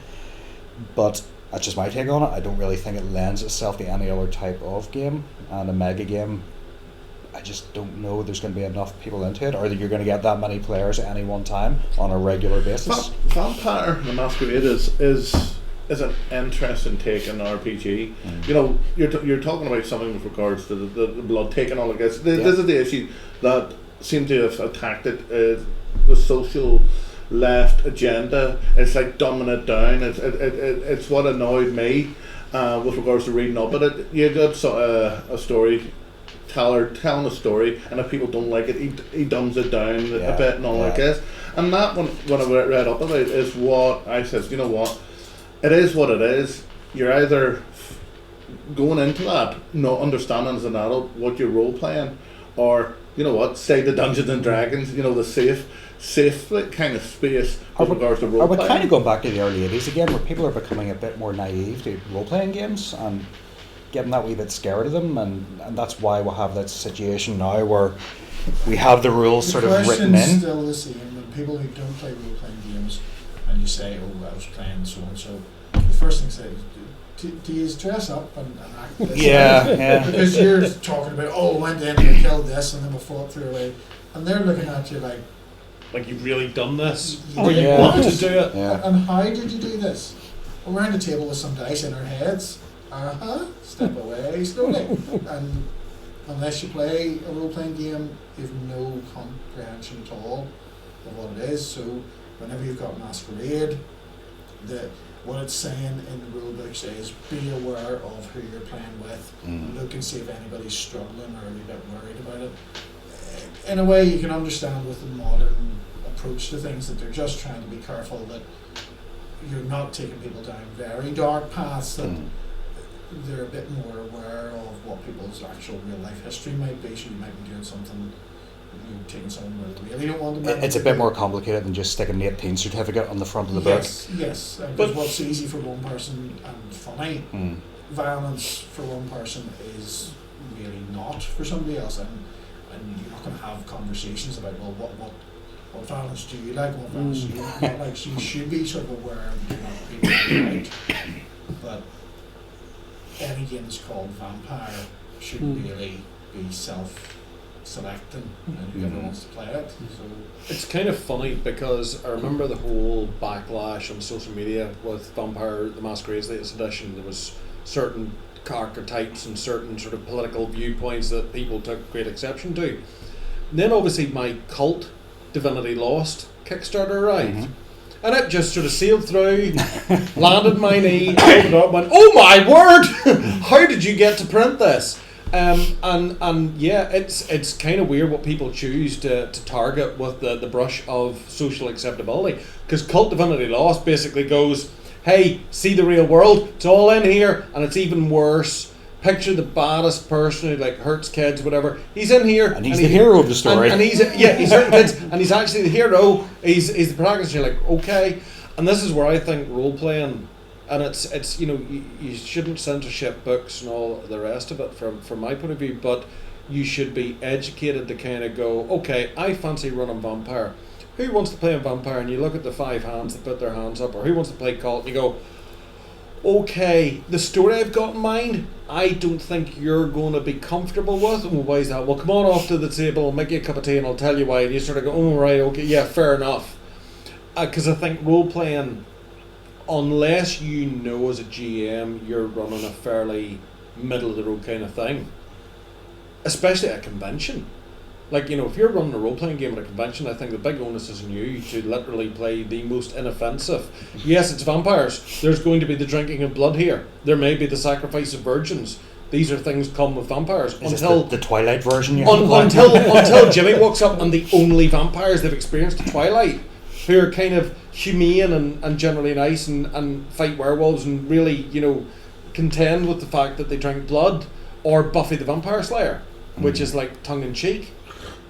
But that's just my take on it. I don't really think it lends itself to any other type of game. And a mega game, I just don't know there's going to be enough people into it, or that you're going to get that many players at any one time on a regular basis. Vampire the Masquerade is an interesting take on RPG. You know, you're talking about something with regards to the blood take and all of this. This is the issue that seems to have attacked it. The social left agenda. It's like dumbing it down. It's what annoyed me with regards to reading up at it. You got a storyteller telling a story, and if people don't like it, he dumbs it down a bit and all like this. And that when I read up about it is what I said. You know what? It is what it is. You're either going into that not understanding as an adult what you're role playing, or you know what, say the Dungeons and Dragons, you know, the safe kind of space with regards to role playing. Are we kind of going back to the early 80s again, where people are becoming a bit more naive to role playing games and getting that wee bit scared of them, and that's why we have that situation now where we have the rules sort of written in. The question's still the same. When people who don't play role playing games, and you say, "Oh, I was playing so and so," the first thing to say is, "Do you dress up and act this?" Yeah. Because you're talking about, "Oh, went in and we killed this, and then we fought through away," and they're looking at you like you've really done this, Yeah. or you Yeah. want to do it. Yeah. And how did you do this? We're around a table with some dice in our heads. Step away slowly. And unless you play a role-playing game, you've no comprehension at all of what it is. So whenever you've got Masquerade, what it's saying in the rule books is be aware of who you're playing with. Look and see if anybody's struggling or a wee bit worried about it. In a way, you can understand with the modern approach to things that they're just trying to be careful that you're not taking people down very dark paths, that they're a bit more aware of what people's actual real life history might be. So you might be doing something, you're taking someone where they really don't want to. It's a bit more complicated than just sticking an 18 certificate on the front of the book. Yes. But But what's easy for one person and funny, violence for one person is really not for somebody else, and you're not going to have conversations about, well, what violence do you like, what violence do you not like. So you should be sort of aware of what people right. But any game that's called Vampire should really be self-selecting, and whoever wants to play it. So It's kind of funny because I remember the whole backlash on social media with Vampire the Masquerade's latest edition. There was certain archetypes and certain sort of political viewpoints that people took great exception to. And then obviously my cult Divinity Lost Kickstarter arrived. And it just sort of sailed through, landed my knee, opened up, went, "Oh my word! How did you get to print this?" And yeah, it's kind of weird what people choose to target with the brush of social acceptability. Because Cult Divinity Lost basically goes, "Hey, see the real world? It's all in here, and it's even worse. Picture the baddest person who like hurts kids, whatever. He's in here, And he's the hero of the story. And he's hurting kids, and he's actually the hero. He's the protagonist. You're like, okay, and this is where I think role playing, and it's you know you shouldn't censorship books and all the rest of it from my point of view, but you should be educated to kind of go, okay, I fancy running Vampire. Who wants to play a Vampire? And you look at the 5 hands that put their hands up, or who wants to play Cult? And you go, okay, the story I've got in mind, I don't think you're going to be comfortable with. Well, why is that? Well, come on off to the table, I'll make you a cup of tea and I'll tell you why. And you sort of go, oh, right, okay, yeah, fair enough. Because I think role-playing, unless you know as a GM you're running a fairly middle-of-the-road kind of thing, especially at a convention, Like, you know, if you're running a role-playing game at a convention, I think the big onus is on you to literally play the most inoffensive. Yes, it's vampires. There's going to be the drinking of blood here. There may be the sacrifice of virgins. These are things come with vampires. Is this the Twilight version? Until Jimmy walks up and the only vampires they've experienced the Twilight, who are kind of humane and generally nice and fight werewolves and really, you know, contend with the fact that they drink blood, or Buffy the Vampire Slayer, which is like tongue-in-cheek.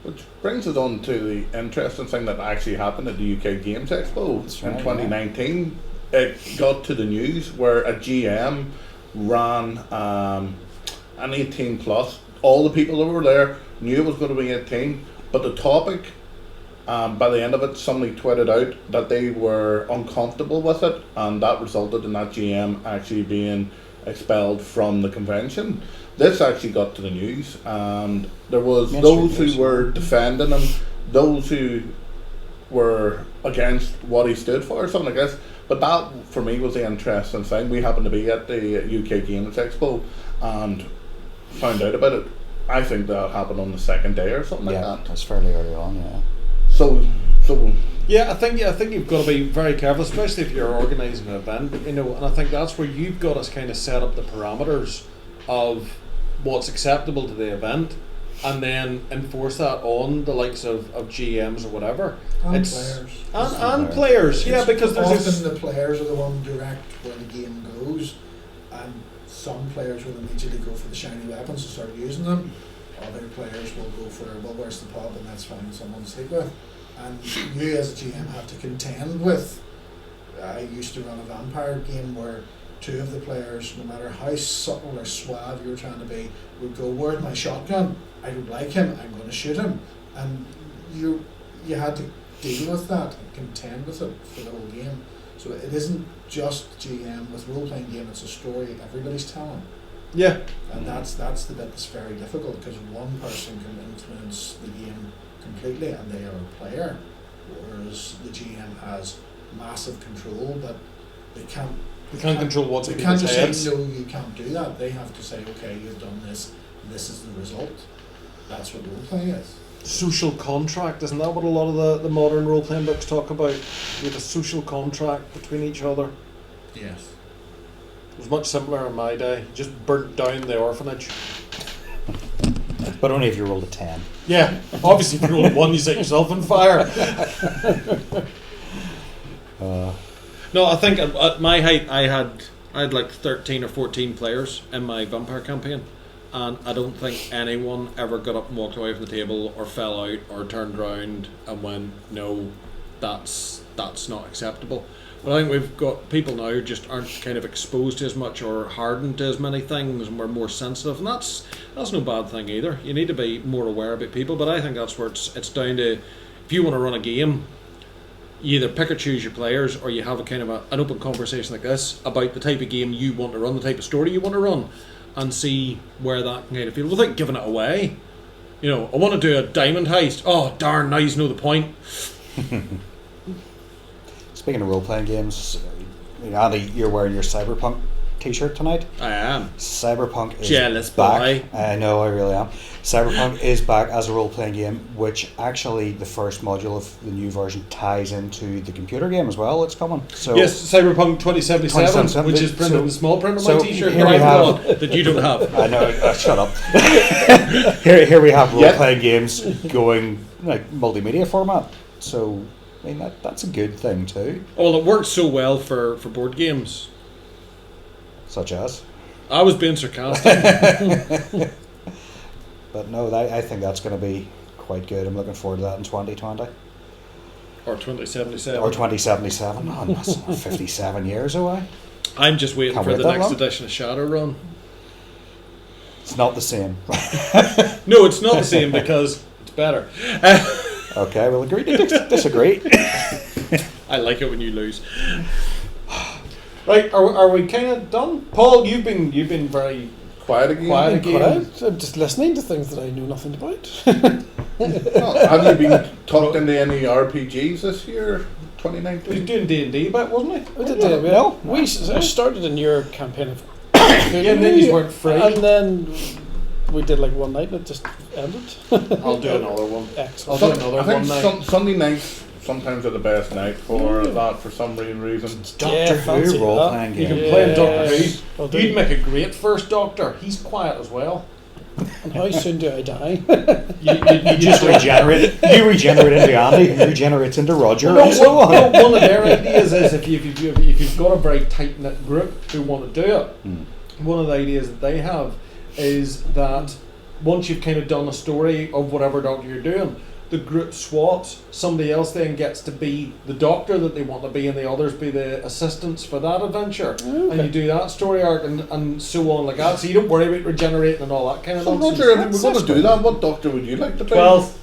Which brings us on to the interesting thing that actually happened at the UK Games Expo in 2019. Yeah. It got to the news where a GM ran an 18 plus. All the people that were there knew it was going to be 18, but the topic, by the end of it, somebody tweeted out that they were uncomfortable with it, and that resulted in that GM actually being expelled from the convention. This actually got to the news, and there was those who were defending him, those who were against what he stood for, something like this. But that, for me, was the interesting thing. We happened to be at the UK Games Expo and found out about it. I think that happened on the second day or something like that. Yeah, that's fairly early on, yeah. So yeah, I think you've got to be very careful, especially if you're organising an event, you know. And I think that's where you've got to kind of set up the parameters of what's acceptable to the event, and then enforce that on the likes of GMs or whatever. And Players, yeah, because there's often the players are the one direct where the game goes, and some players will immediately go for the shiny weapons and start using them. Other players will go for, well, where's the pub, and let's find someone to sleep with. And you as a GM have to contend with. I used to run a vampire game where two of the players, no matter how subtle or suave you were trying to be, would go, where's my shotgun? I don't like him, I'm going to shoot him. And you had to deal with that and contend with it for the whole game. So it isn't just GM. With role-playing game, it's a story everybody's telling. Yeah. And that's the bit that's very difficult, because one person can influence the game completely and they are a player, whereas the GM has massive control, but they can't control what's in people's heads. They can't just heads. say, no, you can't do that. They have to say, okay, you've done this, this is the result. That's what role-playing is. Social contract, isn't that what a lot of the modern role-playing books talk about? With a social contract between each other. Yes. It was much simpler in my day. You just burnt down the orphanage. But only if you rolled a 10. Yeah, obviously if you roll a 1 you set yourself on fire. No, I think at my height I had like 13 or 14 players in my vampire campaign, and I don't think anyone ever got up and walked away from the table or fell out or turned around and went, no, that's not acceptable. But I think we've got people now who just aren't kind of exposed to as much or hardened to as many things, and we're more sensitive, and that's no bad thing either. You need to be more aware about people, but I think that's where it's down to, if you want to run a game, you either pick or choose your players, or you have a kind of an open conversation like this about the type of game you want to run, the type of story you want to run, and see where that can kind of feel without giving it away. You know, I want to do a diamond heist. Oh, darn, now you know the point. Speaking of role-playing games, Andy, you're wearing your Cyberpunk t-shirt tonight. I am. Cyberpunk is jealous back. boy. I know, I really am. Cyberpunk is back as a role-playing game, which actually the first module of the new version ties into the computer game as well. It's coming. So yes, Cyberpunk 2077, which is printed in small print on my t-shirt here we have that you don't have. I know. Shut up. here we have role-playing games going like multimedia format. So I mean that's a good thing too. Well, it works so well for board games. Such as? I was being sarcastic. But no, I think that's going to be quite good. I'm looking forward to that in 2020. Or 2077. Or 2077. Oh, that's 57 years away. I'm just waiting Can't for wait the that next long. edition of Shadowrun. It's not the same. No, it's not the same because it's better. Okay, we'll agree to disagree. I like it when you lose. Right, are we kind of done? Paul, you've been very quiet again. Quiet. I'm just listening to things that I know nothing about. Oh, have you been talked into any RPGs this year, He was 2019? doing D&D about, wasn't he? I did, No. I started in your campaign of Yeah, and then you weren't free. and then we did like one night and it just ended. I'll do another one. Excellent. I'll do another I think one night. Sunday nights sometimes are the best night for that for some reason. Doctor fancy Who role that. playing You game. can play in Doctor Yes. Who. I'll do. You'd make a great first Doctor. He's quiet as well. And how soon do I die? You just regenerate. You regenerate into Andy, who regenerates into Roger, No, and so on. one of their ideas is if you've got a very tight knit group who want to do it, one of the ideas that they have is that once you've kind of done a story of whatever Doctor you're doing, the group swaps. Somebody else then gets to be the Doctor that they want to be, and the others be the assistants for that adventure. And you do that story arc and so on like that. So you don't worry about regenerating and all that kind of So nonsense. Roger, if we're going to do that, what Doctor would you like to play? 12.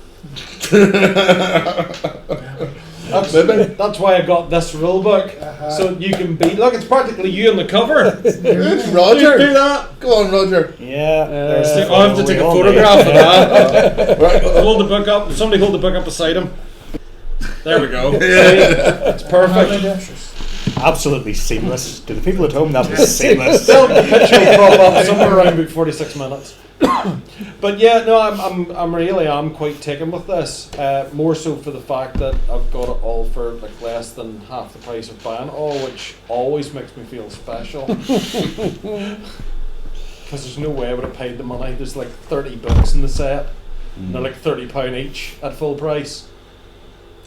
Maybe. That's why I got this rule book. So you can be. Look, it's practically you on the cover. It's Roger. Do that. Go on, Roger. Yeah, there's the I'll have to take a we all photograph need. of that. Right. Hold the book up. Somebody hold the book up beside him. There we go. Yeah. It's perfect. Absolutely seamless. To the people at home, that was seamless. The picture will crop up somewhere around about 46 minutes. But yeah, no, I'm really quite taken with this. More so for the fact that I've got it all for like less than half the price of buying it all, which always makes me feel special. Because there's no way I would have paid the money. There's like 30 books in the set. And they're like £30 each at full price.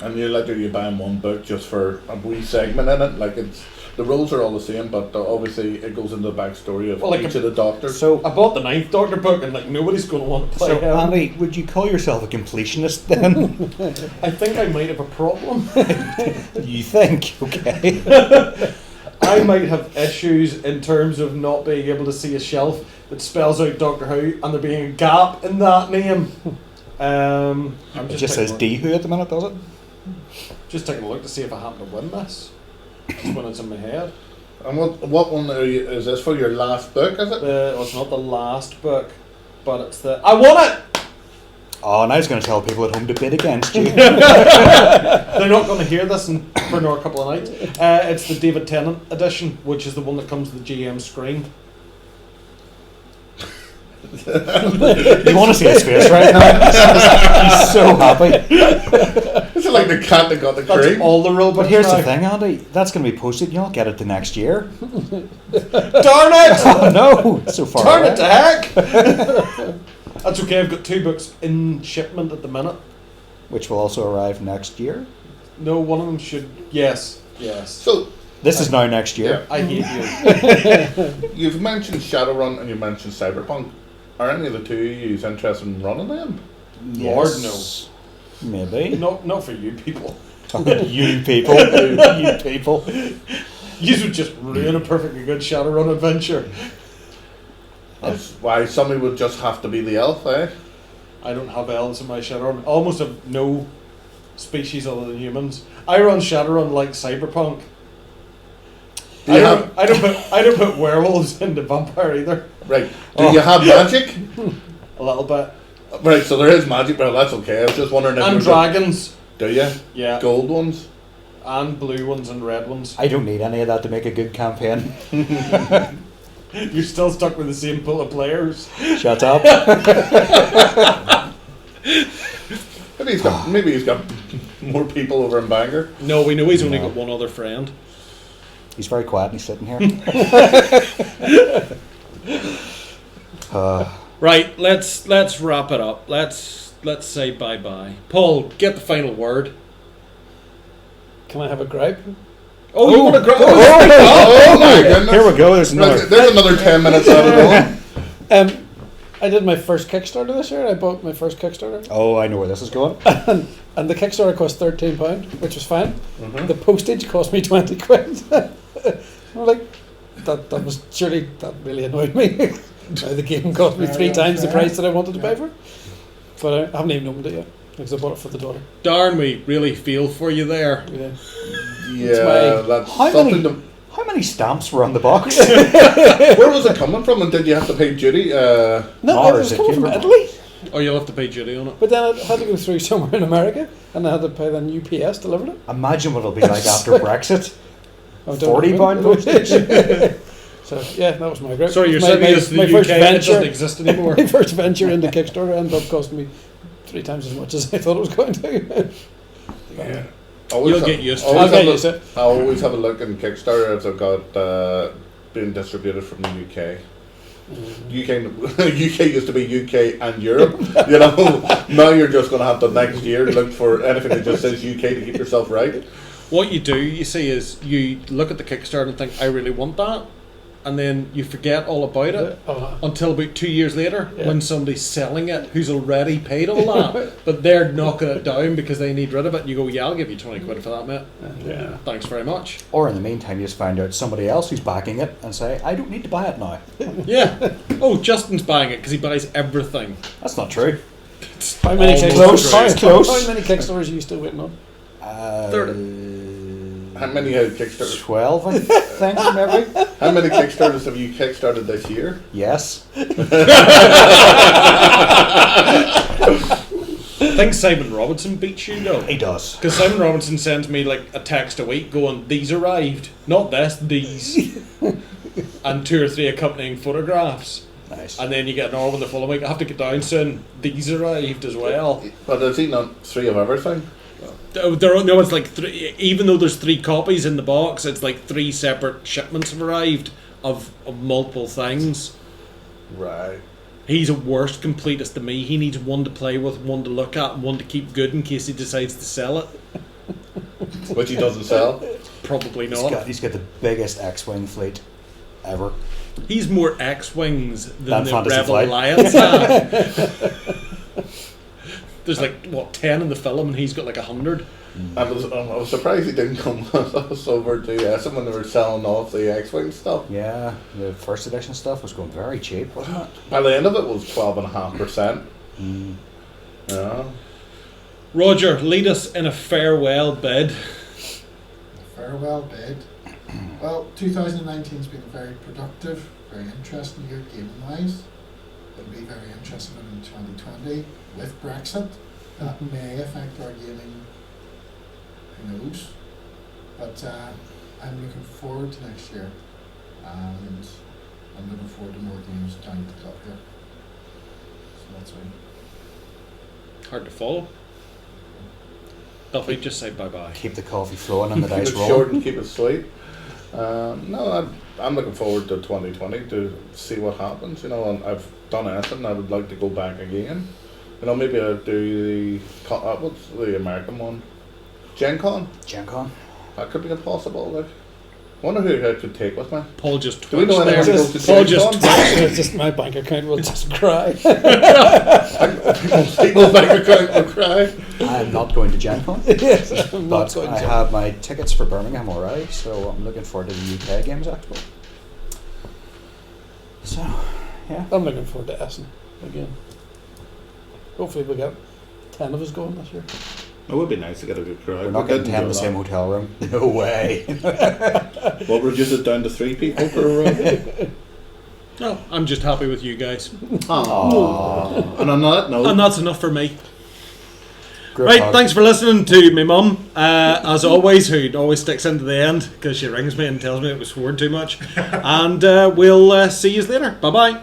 And you're buying one book just for a wee segment in it. Like the rules are all the same, but obviously it goes into the backstory of each of the Doctors. So, I bought the 9th Doctor book and like nobody's going to want to play so him. Andy, would you call yourself a completionist then? I think I might have a problem. You think? Okay. I might have issues in terms of not being able to see a shelf that spells out Doctor Who and there being a gap in that name. I'm It just says D Who at the minute, does it? Just taking a look to see if I happen to win this. Just when it's in my head. And what one is this for? Your last book, is it? It's not the last book, but it's the. I won it! Oh, now I was going to tell people at home to bid against you. They're not going to hear this for another couple of nights. It's the David Tennant edition, which is the one that comes with the GM screen. You want to see his face right now? He's so happy. Is it like the cat that got the That's cream? all the rule But books here's now. the thing, Andy. That's going to be posted. You'll get it the next year. Darn it! Oh, no, it's so far Turn away. it to heck! That's okay, I've got 2 books in shipment at the minute. Which will also arrive next year. No, one of them should. Yes. So This is now next year. I hate you. you've mentioned Shadowrun and you mentioned Cyberpunk. Are any of the two of you interested in running them? Lord, Yes. Maybe. Not for you people. You people. You people. You would just ruin a perfectly good Shadowrun adventure. That's why somebody would just have to be the elf, eh? I don't have elves in my Shadowrun. I almost have no species other than humans. I run Shadowrun like Cyberpunk. I don't put werewolves into vampire either. Right. Do you have magic? A little bit. Right, so there is magic, but that's okay. I was just wondering if And there's dragons. Do you? Yeah. Gold ones? And blue ones and red ones. I don't need any of that to make a good campaign. You're still stuck with the same pool of players. Shut up. Maybe he's got more people over in Bangor. No, we know he's only No. got one other friend. He's very quiet and he's sitting here. Right, let's wrap it up. Let's say bye-bye. Paul, get the final word. Can I have a gripe? Oh, you want to grow? Oh my goodness. Here we go. There's another. Right, there's another 10 minutes out of the I did my first Kickstarter this year. I bought my first Kickstarter. Oh, I know where this is going. And the Kickstarter cost £13, which was fine. Mhm. The postage cost me 20 quid. I'm like, that was surely, that really annoyed me. Now the game cost me 3 times the price that I wanted to pay for it. But I haven't even opened it yet, because I bought it for the daughter. Darn, we really feel for you there. Yeah. Yeah, that's How something many, to... how many stamps were on the box? Where was it coming from, and did you have to pay duty? No, Or it is was it coming from cheaper? Italy. Oh, you'll have to pay duty on it. But then I had to go through somewhere in America, and I had to pay then UPS delivered it. Imagine what it'll be like after Brexit. I don't £40 know. postage. So yeah, that was my great. Sorry, you're my, sending my, us to my the first UK and it venture. doesn't exist anymore. My first venture into Kickstarter ended up costing me 3 times as much as I thought it was going to. Yeah. You'll get used to it. I'll get used to it. I always have a look in Kickstarter if they've got being distributed from the UK. UK used to be UK and Europe, you know. Now you're just going to have to next year look for anything that just says UK to keep yourself right. What you do, you see, is you look at the Kickstarter and think, I really want that, and then you forget all about it until about 2 years later when somebody's selling it who's already paid all that, but they're knocking it down because they need rid of it, and you go, yeah, I'll give you 20 quid for that, mate. Yeah. Thanks very much. Or in the meantime, you just find out somebody else who's backing it and say, I don't need to buy it now. Yeah. Oh, Justin's buying it because he buys everything. That's not true. How many Almost Kickstarters? close. How many Kickstarters are you still waiting on? How many Kickstarters? 12, I think, maybe. How many Kickstarters have you kickstarted this year? Yes. I think Simon Robinson beats you, though. He does. Because Simon Robinson sends me like a text a week going, these arrived. Not this, these. And 2 or 3 accompanying photographs. Nice. And then you get an hour with the following week. I have to get down soon. These arrived as well. But has he not 3 of everything? No, it's like 3. Even though there's 3 copies in the box, it's like 3 separate shipments have arrived of multiple things. Right. He's a worse completist than me. He needs one to play with, one to look at, and one to keep good in case he decides to sell it. Which he doesn't sell. Probably not. He's got the biggest X-Wing fleet ever. He's more X-Wings than the Fantasy Rebel Flight. Alliance have. There's like, 10 in the film, and he's got like 100. I was surprised he didn't come with us over to Essen when they were selling off the X-Wing stuff. Yeah, the first edition stuff was going very cheap, wasn't it? By the end of it was 12.5%. Yeah. Roger, lead us in a farewell bid. Farewell bid. Well, 2019's been very productive, very interesting year gaming-wise. It'll be very interesting in 2020 with Brexit. That may affect our gaming. Who knows? But I'm looking forward to next year, and I'm looking forward to more games down at the club here. So that's me. Hard to follow. Duffy, just say bye-bye. Keep the coffee flowing and the Keep dice it rolling. short and keep it sweet. No, I'm looking forward to 2020 to see what happens. You know, and I've done Essen. I would like to go back again. You know, maybe I'll do what's the American one? Gen Con? Gen Con. That could be a possible. Like, I wonder who I could take with me. Paul just Do we know twitched anyone there. who goes to Paul Gen just Con? twitched. It's just my bank account will just cry. People's bank account will cry. I'm not going to Gen Con, Yes, I'm not but going I to. have my tickets for Birmingham already, so I'm looking forward to the UK Games Expo. So, yeah. I'm looking forward to Essen again. Hopefully we'll get 10 of us going this year. It would be nice to get a good crowd. We're not getting 10 in the same hotel room. No way. We'll reduce it down to 3 people per room. No, I'm just happy with you guys. Aww. And on that note, And that's enough for me. Group Right, hug. thanks for listening to my mum, as always, who always sticks into the end because she rings me and tells me it was sworn too much. And we'll see you later. Bye-bye.